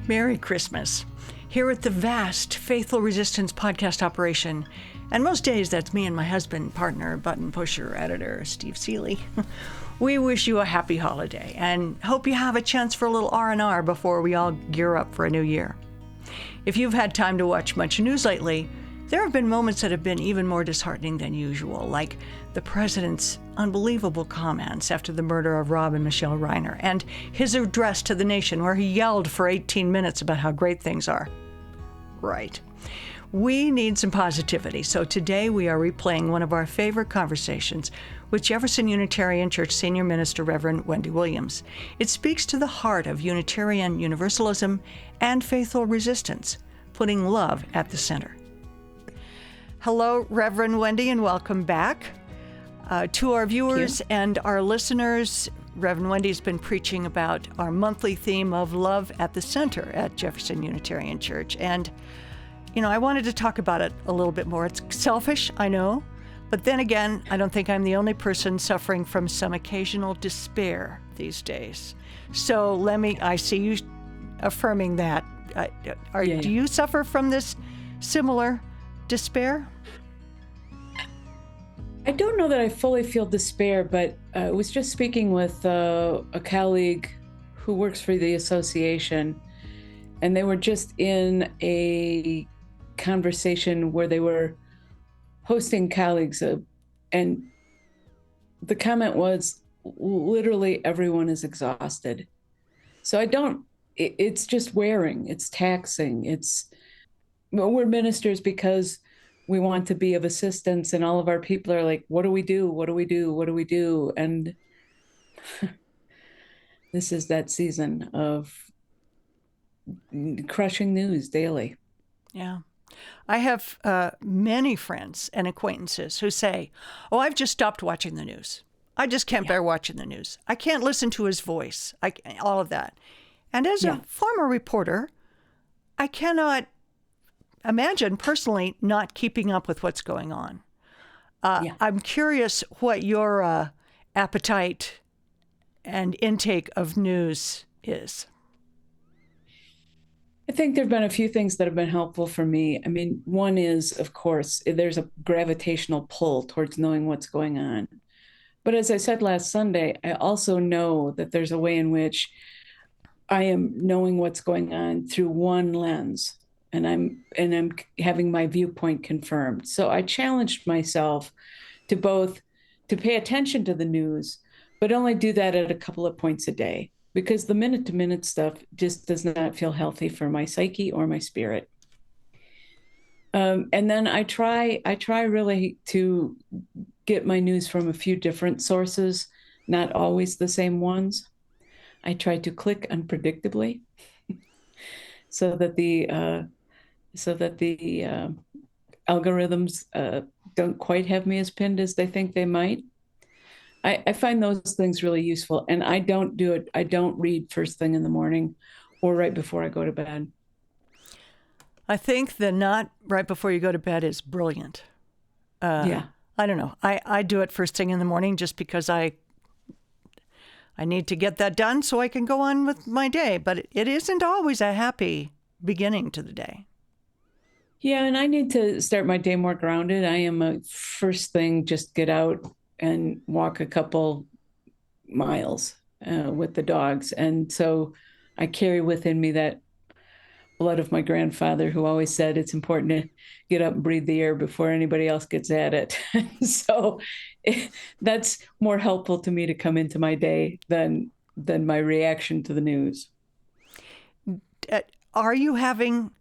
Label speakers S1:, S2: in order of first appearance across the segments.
S1: Merry Christmas. Here at the vast Faithful Resistance podcast operation, and most days that's me and my husband, partner, button pusher, editor, Steve Seeley, we wish you a happy holiday and hope you have a chance for a little R&R before we all gear up for a new year. If you've had time to watch much news lately, there have been moments that have been even more disheartening than usual, like the president's unbelievable comments after the murder of Rob and Michelle Reiner, and his address to the nation where he yelled for 18 minutes about how great things are. Right. We need some positivity, so today we are replaying one of our favorite conversations with Jefferson Unitarian Church Senior Minister Reverend Wendy Williams. It speaks to the heart of Unitarian Universalism and faithful resistance, putting love at the center. Hello, Reverend Wendy, and welcome back. To our viewers and our listeners, Reverend Wendy's been preaching about our monthly theme of love at the center at Jefferson Unitarian Church. And, I wanted to talk about it a little bit more. It's selfish, I know, but then again, I don't think I'm the only person suffering from some occasional despair these days. So I see you affirming that. Do you suffer from this similar despair?
S2: I don't know that I fully feel despair, but I was just speaking with a colleague who works for the association, and they were just in a conversation where they were hosting colleagues, and the comment was, literally everyone is exhausted. So it's just wearing, it's taxing, we're ministers because we want to be of assistance, and all of our people are like, what do we do? What do we do? What do we do? And this is that season of crushing news daily.
S1: Yeah. I have many friends and acquaintances who say, I've just stopped watching the news. I just can't bear watching the news. I can't listen to his voice, all of that. And as a former reporter, I cannot imagine personally not keeping up with what's going on. I'm curious what your appetite and intake of news is.
S2: I think there have been a few things that have been helpful for me. I mean, one is, of course, there's a gravitational pull towards knowing what's going on. But as I said last Sunday, I also know that there's a way in which I am knowing what's going on through one lens. And I'm having my viewpoint confirmed. So I challenged myself to pay attention to the news, but only do that at a couple of points a day, because the minute-to-minute stuff just does not feel healthy for my psyche or my spirit. And then I try really to get my news from a few different sources, not always the same ones. I try to click unpredictably so that the algorithms don't quite have me as pinned as they think they might. I find those things really useful, and I don't do it. I don't read first thing in the morning or right before I go to bed.
S1: I think the not right before you go to bed is brilliant. I don't know. I do it first thing in the morning just because I need to get that done so I can go on with my day. But it isn't always a happy beginning to the day.
S2: Yeah, and I need to start my day more grounded. I am a first thing, just get out and walk a couple miles with the dogs. And so I carry within me that blood of my grandfather, who always said it's important to get up and breathe the air before anybody else gets at it. So that's more helpful to me to come into my day than my reaction to the news.
S1: Are you having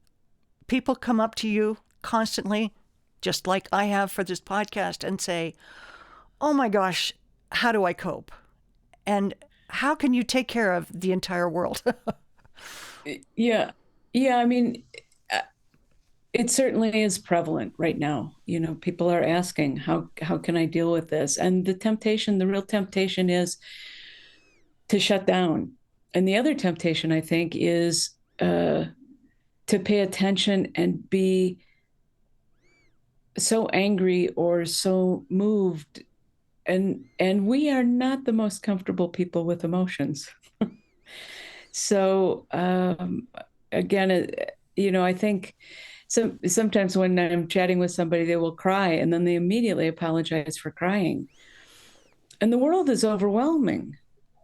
S1: people come up to you constantly, just like I have for this podcast, and say, oh my gosh, how do I cope? And how can you take care of the entire world?
S2: Yeah. I mean, it certainly is prevalent right now. People are asking, how can I deal with this? And the real temptation is to shut down. And the other temptation, I think, is to pay attention and be so angry or so moved. And we are not the most comfortable people with emotions. So again, I think sometimes when I'm chatting with somebody, they will cry and then they immediately apologize for crying. And the world is overwhelming.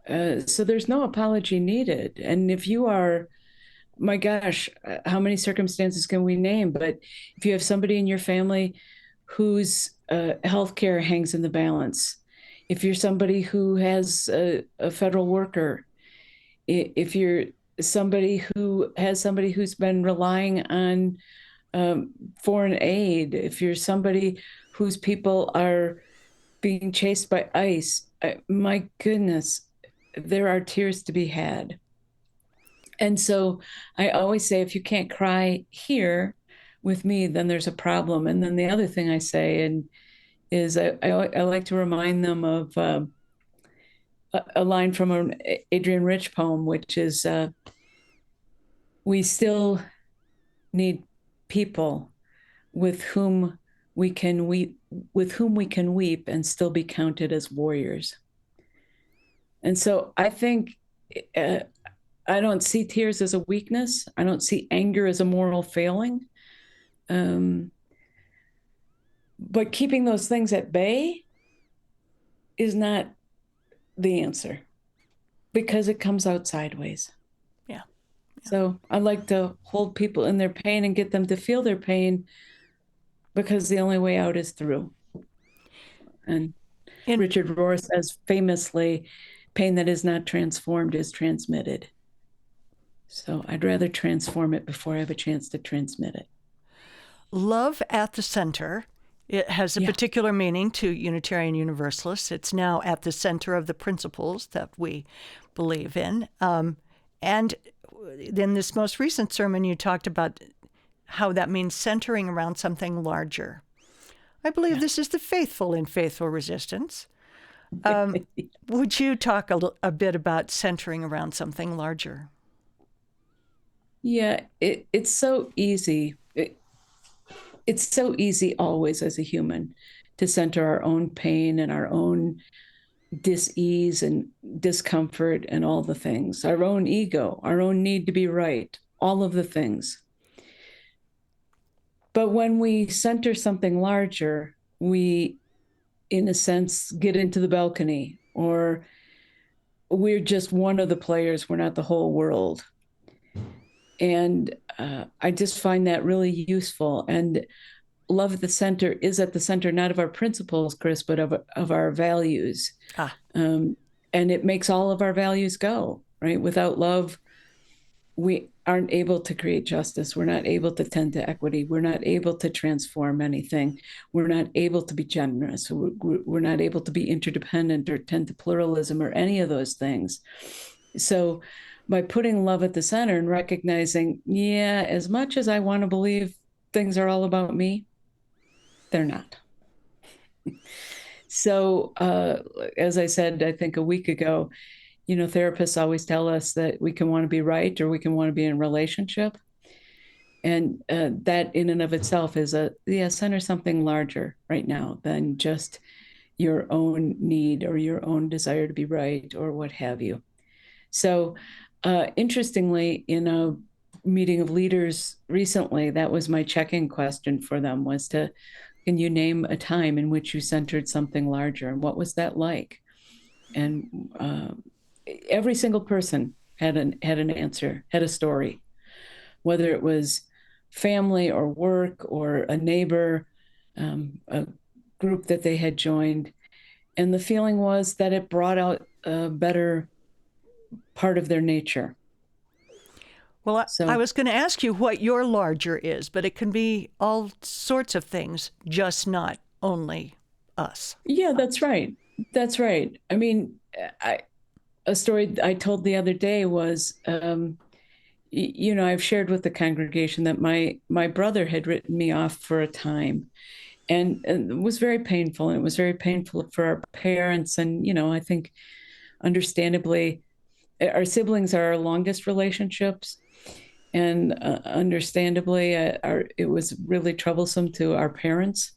S2: So there's no apology needed. And if you are, my gosh, how many circumstances can we name? But if you have somebody in your family whose healthcare hangs in the balance, if you're somebody who has a federal worker, if you're somebody who has somebody who's been relying on foreign aid, if you're somebody whose people are being chased by ICE, my goodness, there are tears to be had. And so I always say, if you can't cry here with me, then there's a problem. And then the other thing I say is I like to remind them of a line from an Adrienne Rich poem, which is, we still need people with whom we can weep and still be counted as warriors. And so I think I don't see tears as a weakness. I don't see anger as a moral failing. But keeping those things at bay is not the answer, because it comes out sideways.
S1: Yeah.
S2: So I like to hold people in their pain and get them to feel their pain, because the only way out is through. And Richard Rohr says famously, pain that is not transformed is transmitted. So I'd rather transform it before I have a chance to transmit it.
S1: Love at the center. It has a particular meaning to Unitarian Universalists. It's now at the center of the principles that we believe in. And in this most recent sermon, you talked about how that means centering around something larger. I believe this is the faithful in faithful resistance. Would you talk a bit about centering around something larger?
S2: Yeah, it's so easy. It's so easy always as a human to center our own pain and our own dis-ease and discomfort and all the things, our own ego, our own need to be right, all of the things. But when we center something larger, we, in a sense, get into the balcony, or we're just one of the players, we're not the whole world. And I just find that really useful. And love at the center is at the center, not of our principles, Chris, but of our values. And it makes all of our values go, right? Without love, we aren't able to create justice. We're not able to tend to equity. We're not able to transform anything. We're not able to be generous. We're not able to be interdependent or tend to pluralism or any of those things. So by putting love at the center and recognizing, as much as I want to believe things are all about me, they're not. So as I said, I think a week ago, therapists always tell us that we can want to be right or we can want to be in a relationship. And that in and of itself is center something larger right now than just your own need or your own desire to be right or what have you. So interestingly, in a meeting of leaders recently, that was my check-in question for them, was can you name a time in which you centered something larger? And what was that like? And every single person had an answer, had a story, whether it was family or work or a neighbor, a group that they had joined. And the feeling was that it brought out a better part of their nature.
S1: Well, I was going to ask you what your larger is, but it can be all sorts of things, just not only us.
S2: Yeah, that's right. That's right. I mean, a story I told the other day was, I've shared with the congregation that my brother had written me off for a time, and it was very painful. And it was very painful for our parents. And, I think understandably, our siblings are our longest relationships. And understandably, it was really troublesome to our parents.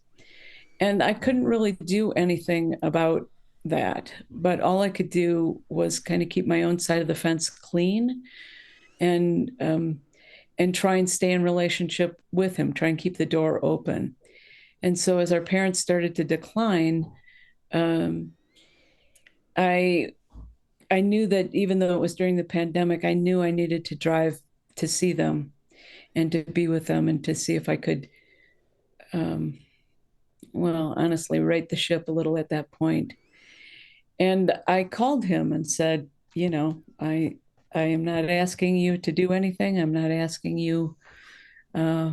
S2: And I couldn't really do anything about that. But all I could do was kind of keep my own side of the fence clean. And and try and stay in relationship with him, try and keep the door open. And so as our parents started to decline, um, I I knew that even though it was during the pandemic, I knew I needed to drive to see them and to be with them and to see if I could, um, well, honestly, right the ship a little at that point. And I called him and said, I am not asking you to do anything. I'm not asking you uh,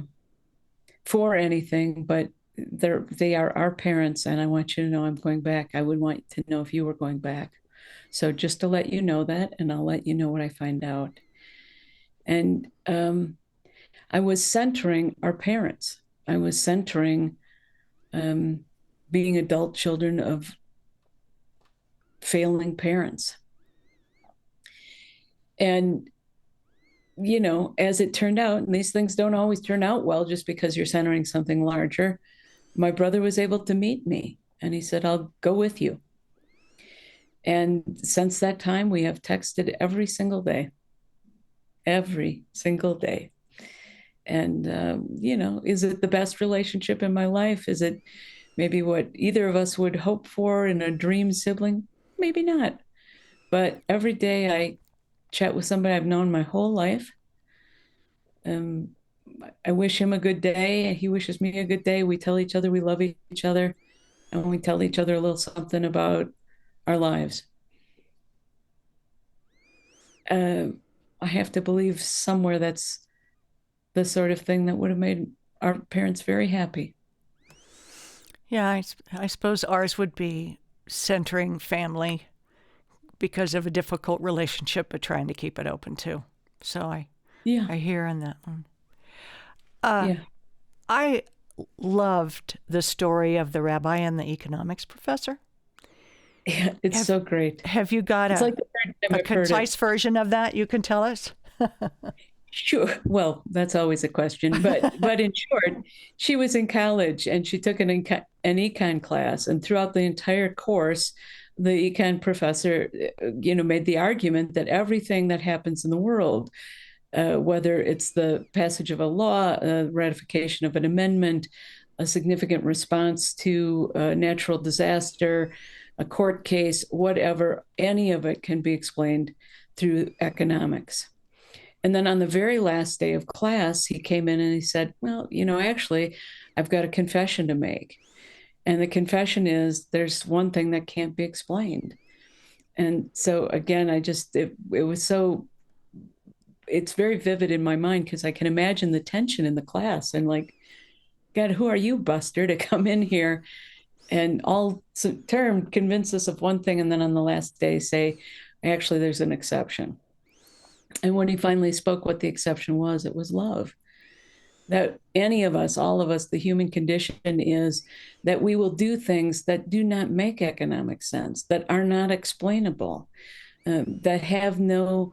S2: for anything, but they are our parents, and I want you to know I'm going back. I would want to know if you were going back. So just to let you know that, and I'll let you know what I find out. And I was centering our parents. I was centering um, being adult children of failing parents. And, as it turned out, and these things don't always turn out well just because you're centering something larger, my brother was able to meet me and he said, I'll go with you. And since that time, we have texted every single day. Every single day. And, is it the best relationship in my life? Is it maybe what either of us would hope for in a dream sibling? Maybe not. But every day I chat with somebody I've known my whole life. Um, I wish him a good day, and he wishes me a good day. We tell each other we love each other, and we tell each other a little something about our lives. I have to believe somewhere that's the sort of thing that would have made our parents very happy.
S1: Yeah, I suppose ours would be centering family because of a difficult relationship, but trying to keep it open too. So
S2: Yeah,
S1: I hear on that one.
S2: yeah.
S1: I loved the story of the rabbi and the economics professor.
S2: Yeah, it's so great.
S1: Have you got
S2: It's like the third time I've heard it.
S1: concise version of that you can tell us?
S2: Sure. Well, that's always a question, but in short, she was in college and she took an econ class, and throughout the entire course, the econ professor, made the argument that everything that happens in the world, whether it's the passage of a law, ratification of an amendment, a significant response to a natural disaster, a court case, whatever, any of it can be explained through economics. And then on the very last day of class, he came in and he said, well, actually, I've got a confession to make. And the confession is there's one thing that can't be explained. And so again, it was so, it's very vivid in my mind because I can imagine the tension in the class and like, God, who are you, Buster, to come in here and all term convince us of one thing. And then on the last day say, actually, there's an exception. And when he finally spoke what the exception was, it was love. That any of us, all of us, the human condition is that we will do things that do not make economic sense, that are not explainable, that have no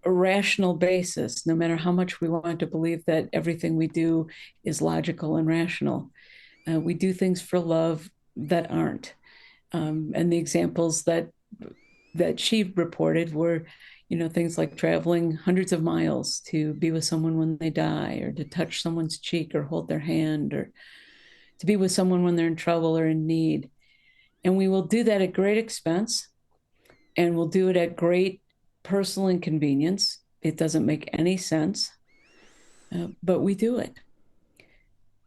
S2: rational basis, no matter how much we want to believe that everything we do is logical and rational. We do things for love that aren't. And the examples that she reported were things like traveling hundreds of miles to be with someone when they die, or to touch someone's cheek or hold their hand, or to be with someone when they're in trouble or in need. And we will do that at great expense, and we'll do it at great personal inconvenience. It doesn't make any sense, but we do it.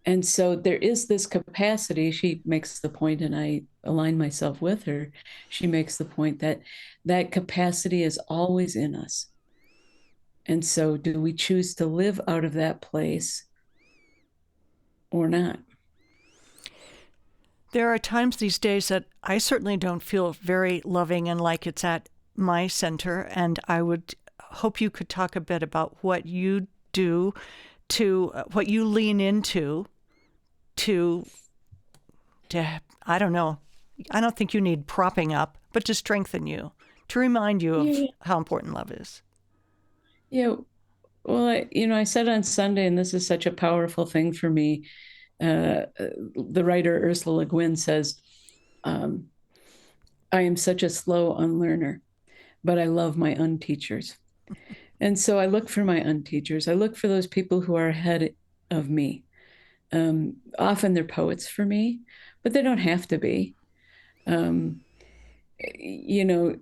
S2: And so there is this capacity. She makes the point, and I align myself with her. She makes the point that that capacity is always in us. And so do we choose to live out of that place or not?
S1: There are times these days that I certainly don't feel very loving and like it's at my center. And I would hope you could talk a bit about what you do to what you lean into to I don't know. I don't think you need propping up, but to strengthen you, to remind you of how important love is.
S2: Yeah. Well, I said on Sunday, and this is such a powerful thing for me. The writer Ursula Le Guin says, I am such a slow unlearner, but I love my unteachers. And so I look for my unteachers. I look for those people who are ahead of me. Often they're poets for me, but they don't have to be. Um, you know,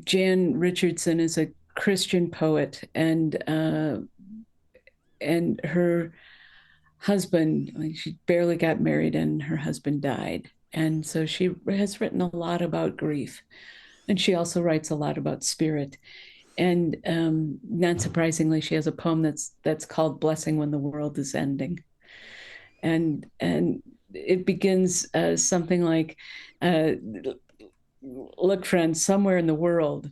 S2: Jan Richardson is a Christian poet, and her husband, like, she barely got married, and her husband died, and so she has written a lot about grief, and she also writes a lot about spirit. And not surprisingly, she has a poem that's called "Blessing When the World Is Ending," and it begins something like, uh, "Look, friends, somewhere in the world,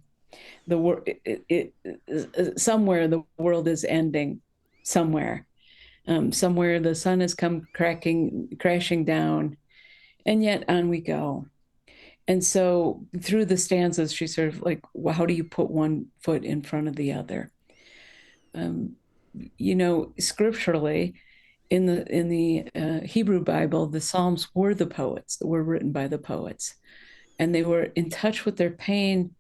S2: somewhere the world is ending, somewhere, somewhere the sun has come crashing down, and yet on we go." And so through the stanzas, she's sort of like, well, how do you put one foot in front of the other? Scripturally, in the Hebrew Bible, the Psalms were the poets that were written by the poets, and they were in touch with their pain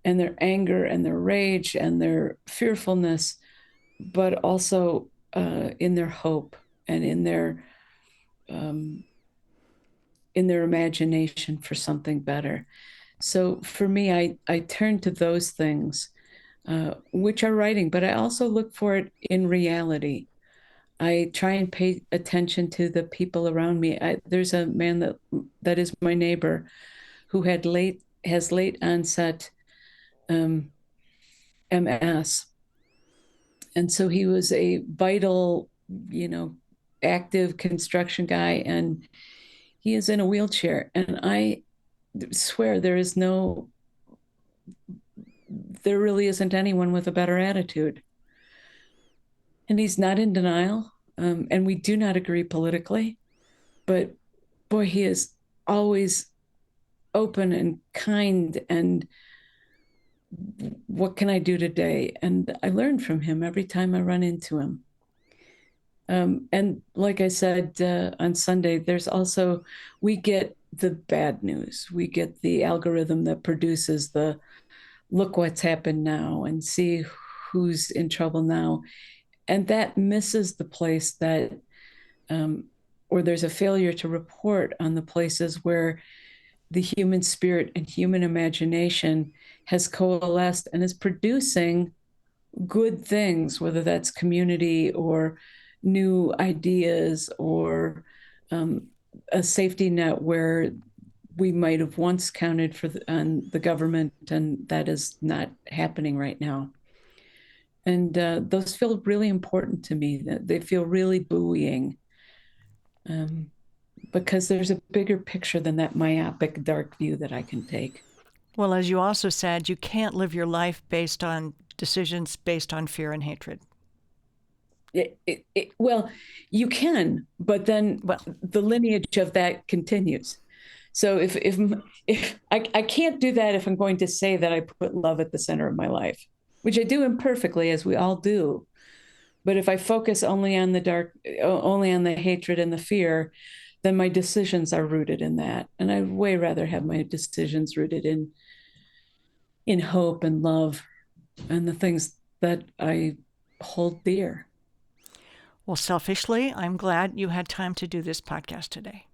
S2: and their anger and their rage and their fearfulness, but also in their hope and in their imagination for something better. So for me, I turn to those things, which are writing, but I also look for it in reality. I try and pay attention to the people around me. There's a man that is my neighbor who has late onset MS, and so he was a vital, active construction guy, and he is in a wheelchair. And I swear there really isn't anyone with a better attitude. And he's not in denial. And we do not agree politically, but boy, he is always open and kind. And what can I do today? And I learn from him every time I run into him. And like I said on Sunday, we get the bad news. We get the algorithm that produces the look what's happened now and see who's in trouble now. And that misses the place or there's a failure to report on the places where the human spirit and human imagination has coalesced and is producing good things, whether that's community or new ideas or a safety net where we might have once counted on the government, and that is not happening right now. And those feel really important to me. They feel really buoying, because there's a bigger picture than that myopic, dark view that I can take.
S1: Well, as you also said, you can't live your life based on decisions based on fear and hatred.
S2: Well, you can, but then the lineage of that continues. So if I can't do that if I'm going to say that I put love at the center of my life, which I do imperfectly, as we all do. But if I focus only on the hatred and the fear, then my decisions are rooted in that. And I'd way rather have my decisions rooted in hope and love and the things that I hold dear.
S1: Well, selfishly, I'm glad you had time to do this podcast today.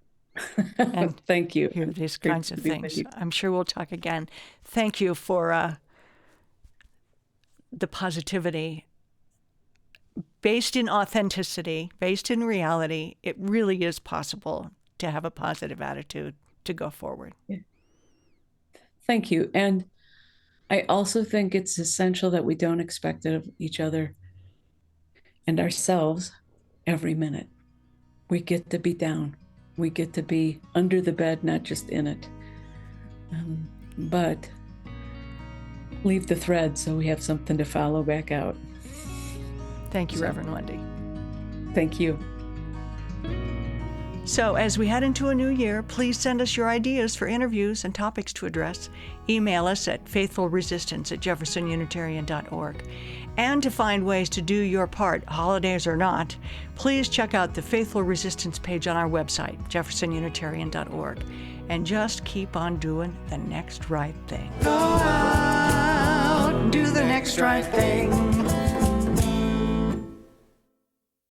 S1: And
S2: thank you.
S1: Hear these kinds of things. I'm sure we'll talk again. Thank you for the positivity based in authenticity, based in reality. It really is possible to have a positive attitude to go forward.
S2: Yeah. Thank you. And I also think it's essential that we don't expect it of each other and ourselves every minute. We get to be down. We get to be under the bed, not just in it. But leave the thread so we have something to follow back out.
S1: Thank you, Reverend Wendy.
S2: Thank you.
S1: So as we head into a new year, please send us your ideas for interviews and topics to address. Email us at faithfulresistance@jeffersonunitarian.org. And to find ways to do your part, holidays or not, please check out the Faithful Resistance page on our website, jeffersonunitarian.org. And just keep on doing the next right thing.
S3: Go out.
S1: do the next right thing.